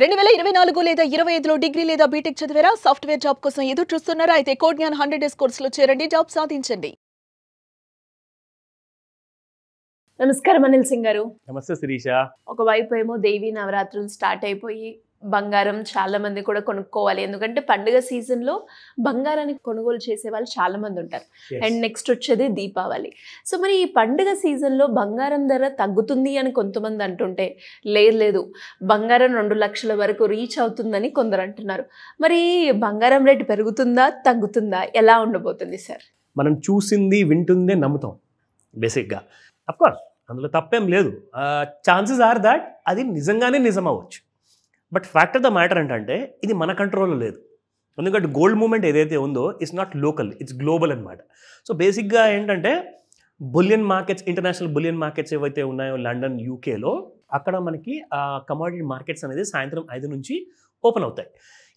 2024 లేదా 25లో డిగ్రీ లేదా బీటెక్ చదివారా? సాఫ్ట్వేర్ జాబ్ కోసం ఎదురు చూస్తున్నారా? అయితే కోడ్ జ్ఞాన్ 100 డేస్ కోర్సులో చేరండి, జాబ్ సాధించండి. నమస్కారం అనిల్ సింగ్ గారు. నమస్తే శిరీష. ఒకవైపు ఏమో దేవీ నవరాత్రులు స్టార్ట్ అయిపోయి బంగారం చాలా మంది కూడా కొనుక్కోవాలి, ఎందుకంటే పండుగ సీజన్లో బంగారాన్ని కొనుగోలు చేసే వాళ్ళు చాలా మంది ఉంటారు. అండ్ నెక్స్ట్ వచ్చేది దీపావళి. సో మరి ఈ పండుగ సీజన్లో బంగారం ధర తగ్గుతుంది అని కొంతమంది అంటుంటే, లేదు బంగారం 2 లక్షల వరకు రీచ్ అవుతుందని కొందరు అంటున్నారు. మరి బంగారం రేటు పెరుగుతుందా తగ్గుతుందా, ఎలా ఉండబోతుంది సార్? మనం చూసింది వింటుందే నమ్ముతాం బేసిక్గా. అఫ్కోర్స్ అందులో తప్పేం లేదు. ఛాన్సెస్ ఆర్ దాట్ అది నిజంగానే నిజం అవ్వచ్చు. But fact of the matter ఏంటంటే ఇది మన కంట్రోల్లో లేదు. ఎందుకంటే గోల్డ్ మూమెంట్ ఏదైతే ఉందో it's not local, it's global అనమాట. సో బేసిక్గా ఏంటంటే bullion markets, international bullion markets ఏవైతే ఉన్నాయో లండన్, యూకేలో, అక్కడ మనకి కమోడిటీ మార్కెట్స్ అనేది సాయంత్రం 5 నుంచి ఓపెన్ అవుతాయి.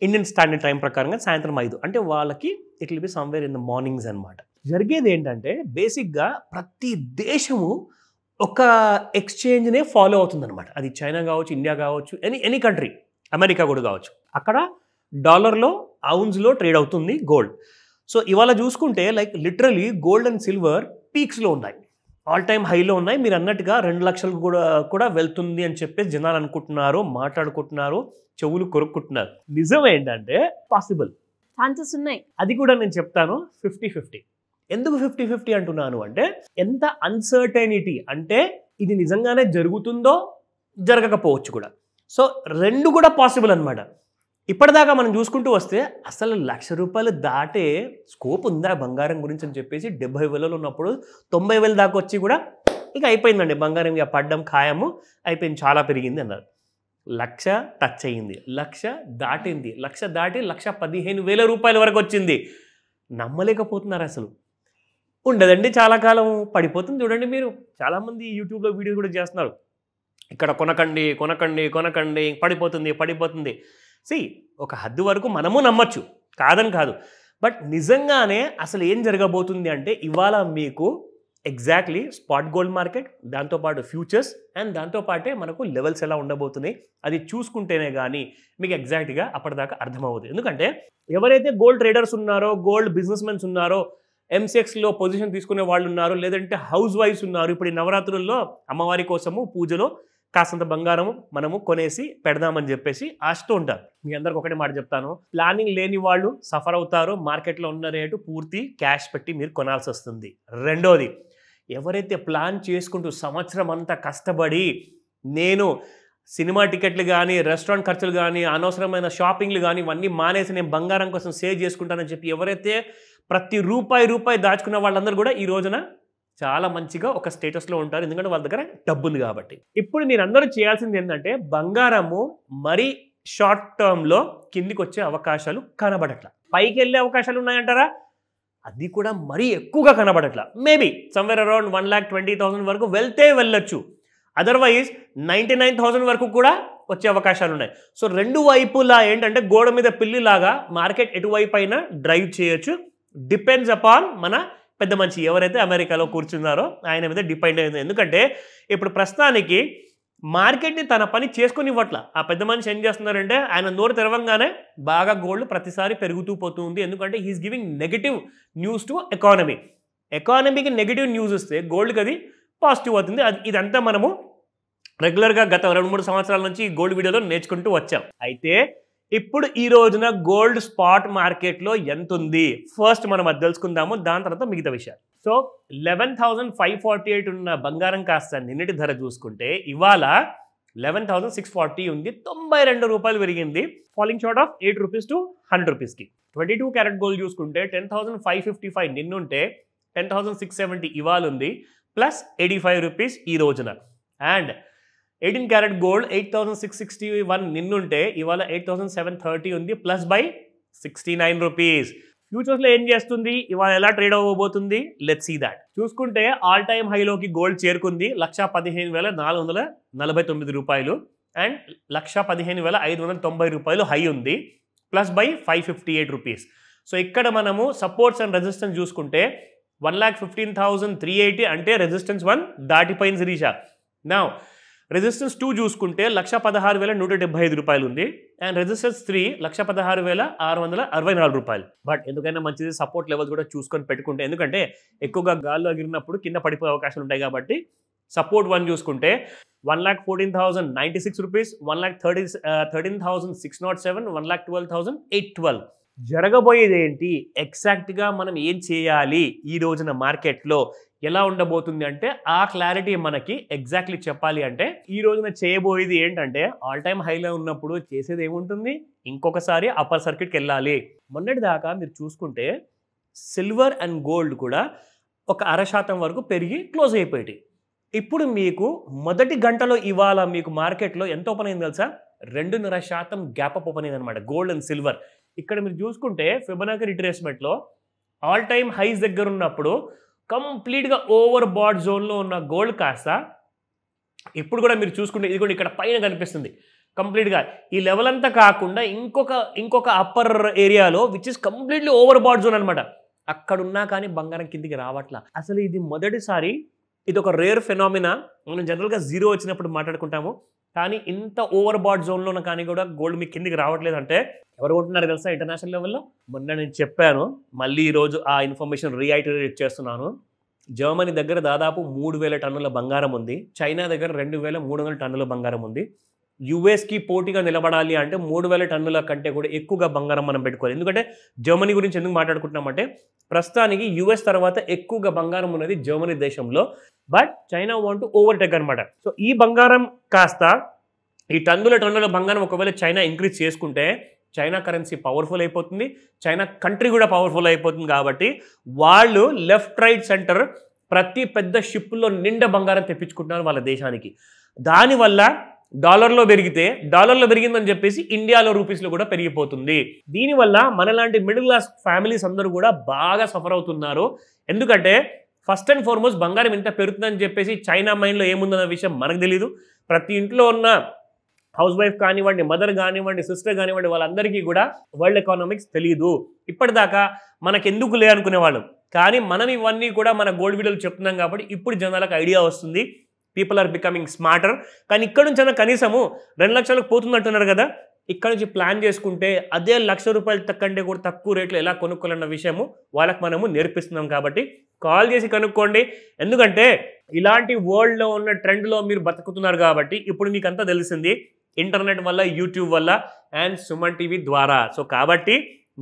ఇండియన్ స్టాండర్డ్ టైం ప్రకారంగా సాయంత్రం 5, అంటే వాళ్ళకి it will be somewhere in the mornings అనమాట. జరిగేది ఏంటంటే బేసిక్గా ప్రతి దేశము ఒక ఎక్స్చేంజ్నే ఫాలో అవుతుందన్నమాట. అది చైనా కావచ్చు, ఇండియా కావచ్చు, ఎనీ కంట్రీ, అమెరికా కూడా కావచ్చు. అక్కడ డాలర్లో, ఔన్స్లో ట్రేడ్ అవుతుంది గోల్డ్. సో ఇవాళ చూసుకుంటే like literally gold and silver పీక్స్లో ఉన్నాయి, ఆల్ టైమ్ హైలో ఉన్నాయి. మీరు అన్నట్టుగా 2 లక్షలు కూడా వెళ్తుంది అని చెప్పేసి జనాలు అనుకుంటున్నారు, మాట్లాడుకుంటున్నారు, చెవులు కొరుక్కుంటున్నారు. నిజం ఏంటంటే పాసిబుల్ ఛాన్సెస్ ఉన్నాయి. అది కూడా నేను చెప్తాను 50-50. ఎందుకు 50-50 అంటున్నాను అంటే, ఎంత అన్సర్టైనిటీ అంటే ఇది నిజంగానే జరుగుతుందో జరగకపోవచ్చు కూడా. సో 2 కూడా పాసిబుల్ అనమాట. ఇప్పటిదాకా మనం చూసుకుంటూ వస్తే అసలు ₹1,00,000 దాటే స్కోప్ ఉందా బంగారం గురించి అని చెప్పేసి 70,000 ఉన్నప్పుడు 90,000 దాకా వచ్చి కూడా ఇక అయిపోయిందండి బంగారం, ఇక పడ్డం ఖాయము, అయిపోయింది, చాలా పెరిగింది అన్నారు. 1,00,000 టచ్ అయ్యింది, 1,00,000 దాటింది, 1,00,000 దాటి ₹1,15,000 వరకు వచ్చింది. నమ్మలేకపోతున్నారు అసలు. ఉండదండి, చాలా కాలం పడిపోతుంది. చూడండి, మీరు చాలామంది యూట్యూబ్లో వీడియో కూడా చేస్తున్నారు, ఇక్కడ కొనకండి కొనకండి కొనకండి, పడిపోతుంది. సి ఒక హద్దు వరకు మనము నమ్మచ్చు, కాదని కాదు. బట్ నిజంగానే అసలు ఏం జరగబోతుంది అంటే, ఇవాళ మీకు ఎగ్జాక్ట్లీ స్పాట్ గోల్డ్ మార్కెట్, దాంతోపాటు ఫ్యూచర్స్ అండ్ దాంతోపాటే మనకు లెవెల్స్ ఎలా ఉండబోతున్నాయి అది చూసుకుంటేనే కానీ మీకు ఎగ్జాక్ట్గా అప్పటిదాకా అర్థమవుతుంది. ఎందుకంటే ఎవరైతే గోల్డ్ ట్రేడర్స్ ఉన్నారో, గోల్డ్ బిజినెస్ మెన్స్ ఉన్నారో, ఎంసెక్స్లో పొజిషన్ తీసుకునే వాళ్ళు ఉన్నారు, లేదంటే హౌస్ వైఫ్స్ ఉన్నారు, ఇప్పుడు ఈ నవరాత్రుల్లో అమ్మవారి కోసము పూజలో కాసంత బంగారం మనము కొనేసి పెడదామని చెప్పేసి ఆశతో ఉంటారు. మీ అందరికి ఒకటే మాట చెప్తాను, ప్లానింగ్ లేని వాళ్ళు సఫర్ అవుతారు. మార్కెట్లో ఉన్న రేటు పూర్తి క్యాష్ పెట్టి మీరు కొనాల్సి వస్తుంది. రెండోది, ఎవరైతే ప్లాన్ చేసుకుంటూ సంవత్సరం అంతా కష్టపడి నేను సినిమా టికెట్లు కానీ, రెస్టారెంట్ ఖర్చులు కానీ, అనవసరమైన షాపింగ్లు కానీ ఇవన్నీ మానేసి నేను బంగారం కోసం సేవ్ చేసుకుంటానని చెప్పి ఎవరైతే ప్రతి రూపాయి దాచుకున్న వాళ్ళందరూ కూడా ఈ రోజున చాలా మంచిగా ఒక స్టేటస్లో ఉంటారు, ఎందుకంటే వాళ్ళ దగ్గర డబ్బు ఉంది కాబట్టి. ఇప్పుడు మీరు అందరూ చేయాల్సింది ఏంటంటే, బంగారము మరీ షార్ట్ టర్మ్లో కిందికి వచ్చే అవకాశాలు కనబడట్లా. పైకి వెళ్ళే అవకాశాలు ఉన్నాయంటారా? అది కూడా మరీ ఎక్కువగా కనబడట్లా. మేబీ సమ్వేర్ అరౌండ్ 1,20,000 వరకు వెళ్తే వెళ్ళొచ్చు. అదర్వైజ్ 99,000 వరకు కూడా వచ్చే అవకాశాలు ఉన్నాయి. సో 2 వైపులా ఏంటంటే గోడ మీద పిల్లిలాగా మార్కెట్ ఎటువైపు అయినా డ్రైవ్ చేయొచ్చు. డిపెండ్స్ అపాన్ మన పెద్ద మనిషి ఎవరైతే అమెరికాలో కూర్చున్నారో ఆయన మీద డిపెండ్ అయింది. ఎందుకంటే ఇప్పుడు ప్రస్తుతానికి మార్కెట్ని తన పని చేసుకుని ఇవ్వట్ల. ఆ పెద్ద మనిషి ఏం చేస్తున్నారంటే, ఆయన నోరు తెరవంగానే బాగా గోల్డ్ ప్రతిసారి పెరుగుతూ పోతుంది. ఎందుకంటే he's giving negative news to economy. ఎకానమీకి నెగిటివ్ న్యూస్ వస్తే గోల్డ్కి అది పాజిటివ్ అవుతుంది. ఇదంతా మనము రెగ్యులర్గా గత 2-3 సంవత్సరాల నుంచి గోల్డ్ వీడియోలో నేర్చుకుంటూ వచ్చాం. అయితే ఇప్పుడు ఈ రోజున గోల్డ్ స్పాట్ మార్కెట్లో ఎంత ఉంది ఫస్ట్ మనం అది తెలుసుకుందాము, దాని తర్వాత మిగతా విషయాలు. సో 11,548 ఉన్న బంగారం కాస్త నిన్నటి ధర చూసుకుంటే ఇవాళ 11,640 ఉంది, ₹92 పెరిగింది, falling short of ₹8 to ₹100కి. 22 carat gold చూసుకుంటే 10,555 నిన్నుంటే 10,670 ఇవాళ ఉంది, ప్లస్ ₹85 ఈ రోజున. అండ్ 18 క్యారెట్ గోల్డ్ 8,661 నిన్నుంటే ఇవాళ 8,730 ఉంది, ప్లస్ బై ₹69. ఫ్యూచర్స్లో ఏం చేస్తుంది, ఇవాళ ఎలా ట్రేడ్ అవ్వబోతుంది, లెట్స్ సీ దాట్. చూసుకుంటే ఆల్ టైమ్ హైలోకి గోల్డ్ చేరుకుంది, ₹115,449 అండ్ ₹115,590 హై ఉంది, ప్లస్ బై ₹558. సో ఇక్కడ మనము సపోర్ట్స్ అండ్ రెసిస్టెన్స్ చూసుకుంటే 1,15,380 అంటే రెసిస్టెన్స్ 1 దాటిపోయింది శిరీష. నా రెసిస్టెన్స్ 2 చూసుకుంటే 1,16,175 రూపాయలు ఉంది. అండ్ రెసిస్టెన్స్ 3 1,16,664 రూపాయలు. బట్ ఎందుకైనా మంచిది సపోర్ట్ లెవెల్స్ కూడా చూసుకొని పెట్టుకుంటే, ఎందుకంటే ఎక్కువగా గాల్లో ఎగిరినప్పుడు కింద పడిపోయే అవకాశాలు ఉంటాయి కాబట్టి సపోర్ట్ 1 చూసుకుంటే 1,14,096 రూపీస్, 1,13,607, 1,12,812. జరగబోయేది ఏంటి, ఎగ్జాక్ట్గా మనం ఏం చేయాలి ఈ రోజున మార్కెట్లో ఎలా ఉండబోతుంది అంటే ఆ క్లారిటీ మనకి ఎగ్జాక్ట్లీ చెప్పాలి అంటే ఈ రోజున చేయబోయేది ఏంటంటే ఆల్ టైమ్ హైలో ఉన్నప్పుడు చేసేది ఏముంటుంది, ఇంకొకసారి అప్పర్ సర్క్యూట్కి వెళ్ళాలి. మొన్నటి దాకా మీరు చూసుకుంటే సిల్వర్ అండ్ గోల్డ్ కూడా ఒక 0.5% వరకు పెరిగి క్లోజ్ అయిపోయాయి. ఇప్పుడు మీకు మొదటి గంటలో ఇవాళ మీకు మార్కెట్లో ఎంత ఓపెన్ అయింది తెలుసా, 2.5% గ్యాప్ అప్ ఓపెన్ అయింది అనమాట గోల్డ్ అండ్ సిల్వర్. ఇక్కడ మీరు చూసుకుంటే ఫిబొనాకీ రిట్రేస్మెంట్లో ఆల్ టైమ్ హైస్ దగ్గర ఉన్నప్పుడు కంప్లీట్గా ఓవర్ బాట్ జోన్లో ఉన్న గోల్డ్ కాస్త ఇప్పుడు కూడా మీరు చూసుకుంటే ఇది కూడా ఇక్కడ పైన కనిపిస్తుంది కంప్లీట్గా. ఈ లెవెల్ అంతా కాకుండా ఇంకొక అప్పర్ ఏరియాలో which is completely over bat zone అనమాట. అక్కడ ఉన్నా కానీ బంగారం కిందికి రావట్లా. అసలు ఇది మొదటిసారి, ఇది ఒక రేర్ ఫెనామినా. మనం జనరల్గా 0 వచ్చినప్పుడు మాట్లాడుకుంటాము, కానీ ఇంత ఓవర్ బాట్ జోన్లో కానీ కూడా గోల్డ్ మీకు కిందికి రావట్లేదు అంటే ఎవరు కొంటున్నారు తెలుసా ఇంటర్నేషనల్ లెవెల్లో. మొన్న నేను చెప్పాను, మళ్ళీ ఈరోజు ఆ ఇన్ఫర్మేషన్ రీఐటరేట్ చేస్తున్నాను. జర్మనీ దగ్గర దాదాపు 3,000 టన్నుల బంగారం ఉంది, చైనా దగ్గర 2,300 టన్నుల బంగారం ఉంది. యుఎస్కి పోటీగా నిలబడాలి అంటే 3,000 టన్నుల కంటే కూడా ఎక్కువగా బంగారం మనం పెట్టుకోవాలి. ఎందుకంటే జర్మనీ గురించి ఎందుకు మాట్లాడుకుంటున్నామంటే ప్రస్తుతానికి యుఎస్ తర్వాత ఎక్కువగా బంగారం ఉన్నది జర్మనీ దేశంలో, but China want to overtake అనమాట. సో ఈ బంగారం కాస్త ఈ టన్నుల బంగారం ఒకవేళ చైనా ఇంక్రీజ్ చేసుకుంటే చైనా కరెన్సీ పవర్ఫుల్ అయిపోతుంది, చైనా కంట్రీ కూడా పవర్ఫుల్ అయిపోతుంది. కాబట్టి వాళ్ళు లెఫ్ట్ రైట్ సెంటర్ ప్రతి పెద్ద షిప్లో నిండా బంగారం తెప్పించుకుంటున్నారు వాళ్ళ దేశానికి. దానివల్ల డాలర్లో పెరిగిందని చెప్పేసి ఇండియాలో రూపీస్లో కూడా పెరిగిపోతుంది. దీనివల్ల మనలాంటి మిడిల్ క్లాస్ ఫ్యామిలీస్ అందరూ కూడా బాగా సఫర్ అవుతున్నారు. ఎందుకంటే ఫస్ట్ అండ్ ఫార్మోస్ట్ బంగారం ఇంత పెరుగుతుందని చెప్పేసి చైనా మైండ్లో ఏముందన్న విషయం మనకు తెలీదు. ప్రతి ఇంట్లో ఉన్న హౌస్ వైఫ్ కానివ్వండి, మదర్ కానివ్వండి, సిస్టర్ కానివ్వండి, వాళ్ళందరికీ కూడా వరల్డ్ ఎకానమిక్స్ తెలియదు. ఇప్పటిదాకా మనకెందుకు లే అనుకునేవాళ్ళం, కానీ మనం ఇవన్నీ కూడా మన గోల్డ్ వీడియోలు చెప్తున్నాం కాబట్టి ఇప్పుడు జనాలకు ఐడియా వస్తుంది. People are becoming smarter. కానీ ఇక్కడ నుంచి అయినా కనీసము 2 లక్షలకు పోతుందంటున్నారు కదా, ఇక్కడ నుంచి ప్లాన్ చేసుకుంటే అదే ₹1,00,000 కంటే కూడా తక్కువ రేట్లో ఎలా కొనుక్కోవాలన్న విషయము వాళ్ళకి మనము నేర్పిస్తున్నాం. కాబట్టి కాల్ చేసి కనుక్కోండి. ఎందుకంటే ఇలాంటి వరల్డ్లో ఉన్న ట్రెండ్లో మీరు బతుకుతున్నారు కాబట్టి ఇప్పుడు మీకు అంతా తెలిసింది ఇంటర్నెట్ వల్ల, యూట్యూబ్ వల్ల అండ్ సుమన్ టీవీ ద్వారా. సో కాబట్టి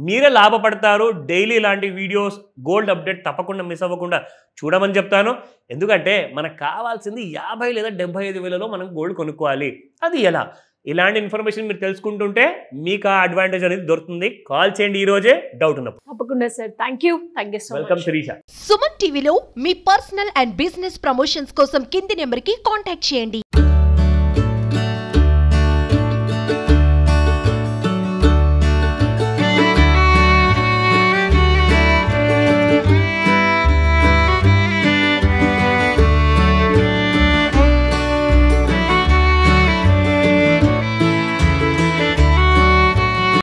మీరే లాభపడతారు. డైలీ ఇలాంటి వీడియోస్, గోల్డ్ అప్డేట్ తప్పకుండా మిస్ అవ్వకుండా చూడమని చెప్తాను. ఎందుకంటే మనకు కావాల్సింది 50 లేదా 75 వేలలో మనం గోల్డ్ కొనుక్కోవాలి. అది ఎలా? ఇలాంటి ఇన్ఫర్మేషన్ మీరు తెలుసుకుంటుంటే మీకు ఆ అడ్వాంటేజ్ అనేది దొరుకుతుంది. కాల్ చేయండి ఈ రోజే డౌట్ ఉన్నప్పుడు. తప్పకుండా sir. Thank you so much. Welcome Sirisha. Suman టీవీలో మీ పర్సనల్ అండ్ బిజినెస్ ప్రమోషన్స్ కోసం కింది నెంబర్కి కాంటాక్ట్ చేయండి.